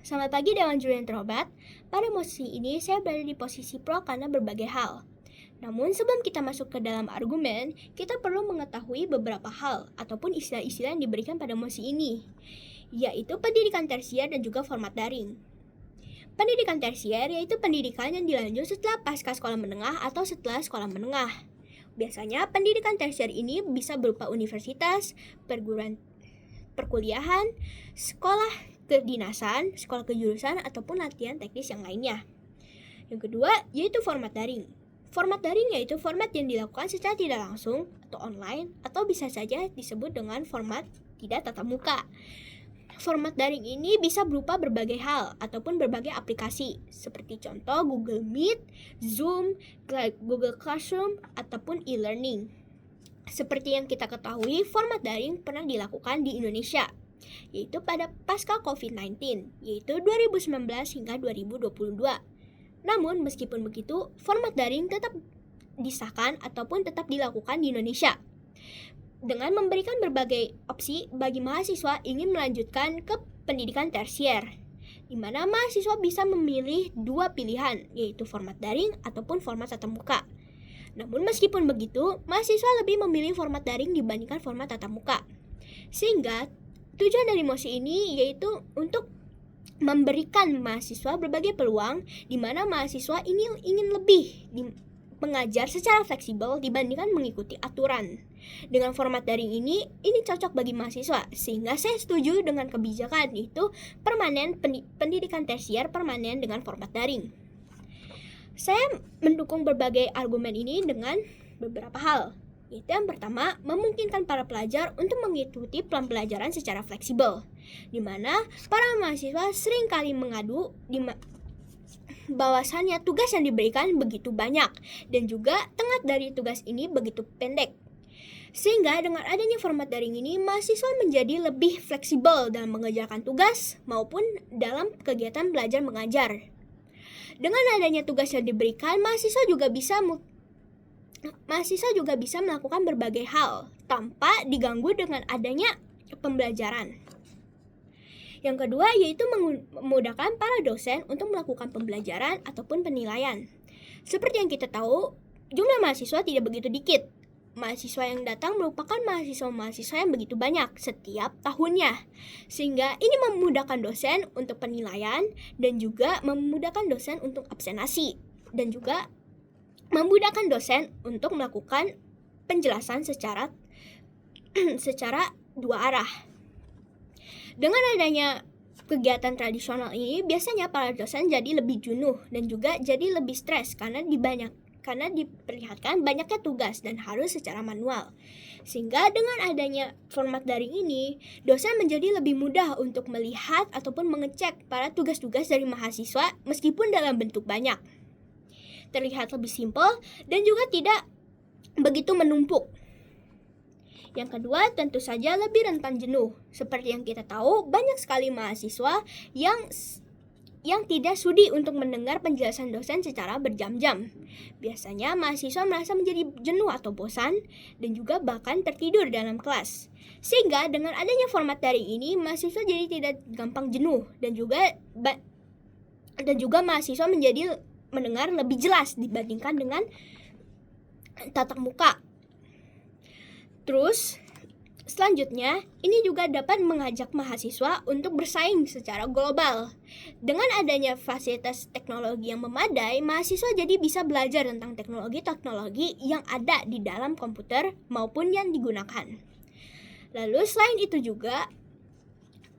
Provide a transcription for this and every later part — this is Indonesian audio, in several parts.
Selamat pagi Dewan Juri yang terhormat. Pada posisi ini saya berada di posisi pro karena berbagai hal. Namun sebelum kita masuk ke dalam argumen, kita perlu mengetahui beberapa hal ataupun istilah-istilah yang diberikan pada mosi ini, yaitu pendidikan tersier dan juga format daring. Pendidikan tersier yaitu pendidikan yang dilanjut setelah pasca sekolah menengah atau setelah sekolah menengah. Biasanya pendidikan tersier ini bisa berupa universitas, perkuliahan, sekolah kedinasan, sekolah kejurusan, ataupun latihan teknis yang lainnya. Yang kedua, yaitu format daring. Format daring yaitu format yang dilakukan secara tidak langsung atau online, atau bisa saja disebut dengan format tidak tatap muka. Format daring ini bisa berupa berbagai hal ataupun berbagai aplikasi, seperti contoh Google Meet, Zoom, Google Classroom, ataupun e-learning. Seperti yang kita ketahui, format daring pernah dilakukan di Indonesia, yaitu pada pasca COVID-19, yaitu 2019 hingga 2022. Namun, meskipun begitu, format daring tetap disahkan ataupun tetap dilakukan di Indonesia, dengan memberikan berbagai opsi bagi mahasiswa ingin melanjutkan ke pendidikan tersier, di mana mahasiswa bisa memilih dua pilihan, yaitu format daring ataupun format tatap muka. Namun meskipun begitu, mahasiswa lebih memilih format daring dibandingkan format tatap muka. Sehingga tujuan dari mosi ini yaitu untuk memberikan mahasiswa berbagai peluang di mana mahasiswa ini ingin lebih mengajar secara fleksibel dibandingkan mengikuti aturan. Dengan format daring ini cocok bagi mahasiswa, sehingga saya setuju dengan kebijakan itu permanen pendidikan tersier permanen dengan format daring. Saya mendukung berbagai argumen ini dengan beberapa hal, yaitu yang pertama, memungkinkan para pelajar untuk mengikuti plan pelajaran secara fleksibel, di mana para mahasiswa seringkali mengadu bahwasannya tugas yang diberikan begitu banyak dan juga tenggat dari tugas ini begitu pendek. Sehingga dengan adanya format daring ini, mahasiswa menjadi lebih fleksibel dalam mengerjakan tugas maupun dalam kegiatan belajar mengajar. Dengan adanya tugas yang diberikan, mahasiswa juga bisa melakukan berbagai hal tanpa diganggu dengan adanya pembelajaran. Yang kedua yaitu memudahkan para dosen untuk melakukan pembelajaran ataupun penilaian. Seperti yang kita tahu, jumlah mahasiswa tidak begitu dikit. Mahasiswa yang datang merupakan mahasiswa-mahasiswa yang begitu banyak setiap tahunnya. Sehingga ini memudahkan dosen untuk penilaian dan juga memudahkan dosen untuk absenasi. Dan juga memudahkan dosen untuk melakukan penjelasan secara dua arah. Dengan adanya kegiatan tradisional ini, biasanya para dosen jadi lebih jenuh dan juga jadi lebih stres karena diperlihatkan banyaknya tugas dan harus secara manual. Sehingga dengan adanya format daring ini, dosen menjadi lebih mudah untuk melihat ataupun mengecek para tugas-tugas dari mahasiswa meskipun dalam bentuk banyak. Terlihat lebih simpel dan juga tidak begitu menumpuk. Yang kedua, tentu saja lebih rentan jenuh. Seperti yang kita tahu, banyak sekali mahasiswa yang tidak sudi untuk mendengar penjelasan dosen secara berjam-jam. Biasanya mahasiswa merasa menjadi jenuh atau bosan dan juga bahkan tertidur dalam kelas. Sehingga dengan adanya format daring ini, mahasiswa jadi tidak gampang jenuh dan juga mahasiswa menjadi mendengar lebih jelas dibandingkan dengan tatap muka. Terus, selanjutnya, ini juga dapat mengajak mahasiswa untuk bersaing secara global. Dengan adanya fasilitas teknologi yang memadai, mahasiswa jadi bisa belajar tentang teknologi-teknologi yang ada di dalam komputer maupun yang digunakan. Lalu, selain itu juga,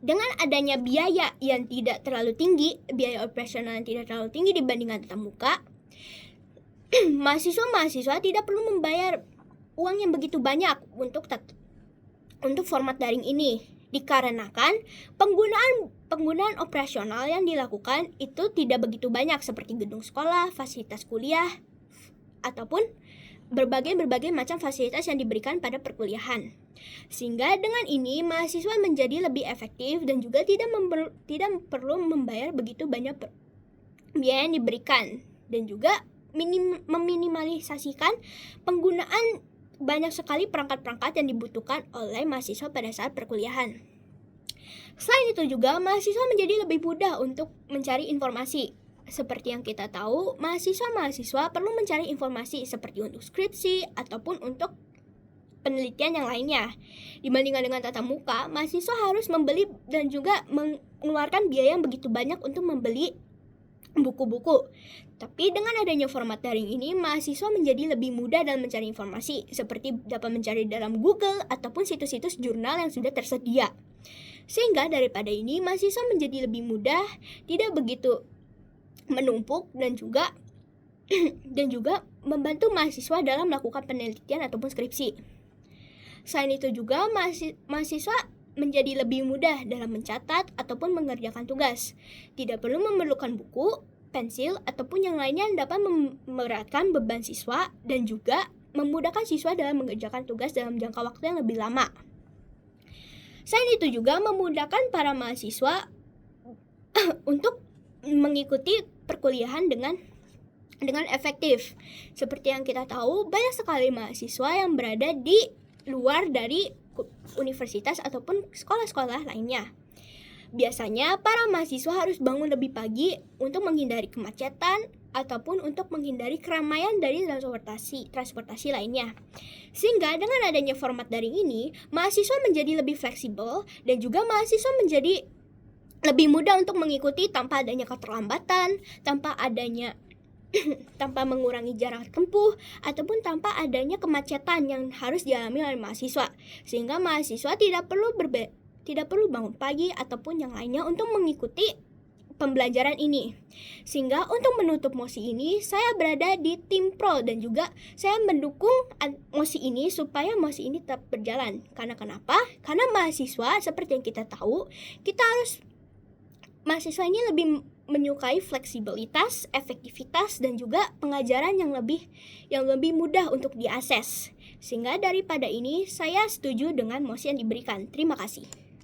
dengan adanya biaya yang tidak terlalu tinggi, biaya operasional yang tidak terlalu tinggi dibandingkan tatap muka, mahasiswa tidak perlu membayar uang yang begitu banyak untuk format daring ini, dikarenakan penggunaan operasional yang dilakukan itu tidak begitu banyak seperti gedung sekolah, fasilitas kuliah, ataupun berbagai macam fasilitas yang diberikan pada perkuliahan. Sehingga dengan ini mahasiswa menjadi lebih efektif dan juga tidak perlu membayar begitu banyak biaya yang diberikan, dan juga meminimalisasikan penggunaan banyak sekali perangkat-perangkat yang dibutuhkan oleh mahasiswa pada saat perkuliahan. Selain itu juga, mahasiswa menjadi lebih mudah untuk mencari informasi. Seperti yang kita tahu, mahasiswa perlu mencari informasi seperti untuk skripsi ataupun untuk penelitian yang lainnya. Dibandingkan dengan tatap muka, mahasiswa harus membeli dan juga mengeluarkan biaya yang begitu banyak untuk membeli buku-buku. Tapi dengan adanya format daring ini, mahasiswa menjadi lebih mudah dalam mencari informasi, seperti dapat mencari dalam Google ataupun situs-situs jurnal yang sudah tersedia. Sehingga daripada ini, mahasiswa menjadi lebih mudah, tidak begitu menumpuk dan juga membantu mahasiswa dalam melakukan penelitian ataupun skripsi. Selain itu juga, mahasiswa menjadi lebih mudah dalam mencatat ataupun mengerjakan tugas. Tidak perlu memerlukan buku, pensil, ataupun yang lainnya yang dapat memberatkan beban siswa dan juga memudahkan siswa dalam mengerjakan tugas dalam jangka waktu yang lebih lama. Selain itu juga memudahkan para mahasiswa untuk mengikuti perkuliahan dengan efektif. Seperti yang kita tahu, banyak sekali mahasiswa yang berada di luar dari universitas ataupun sekolah-sekolah lainnya. Biasanya para mahasiswa harus bangun lebih pagi untuk menghindari kemacetan ataupun untuk menghindari keramaian dari transportasi lainnya. Sehingga dengan adanya format daring ini, mahasiswa menjadi lebih fleksibel dan juga mahasiswa menjadi lebih mudah untuk mengikuti tanpa adanya keterlambatan, tanpa mengurangi jarak tempuh, ataupun tanpa adanya kemacetan yang harus dialami oleh mahasiswa. Sehingga mahasiswa tidak perlu bangun pagi ataupun yang lainnya untuk mengikuti pembelajaran ini. Sehingga untuk menutup mosi ini, saya berada di tim pro dan juga saya mendukung mosi ini supaya mosi ini tetap berjalan. Karena kenapa? Karena mahasiswa seperti yang kita tahu, mahasiswa ini lebih menyukai fleksibilitas, efektivitas, dan juga pengajaran yang lebih mudah untuk diakses. Sehingga daripada ini, saya setuju dengan mosi yang diberikan. Terima kasih.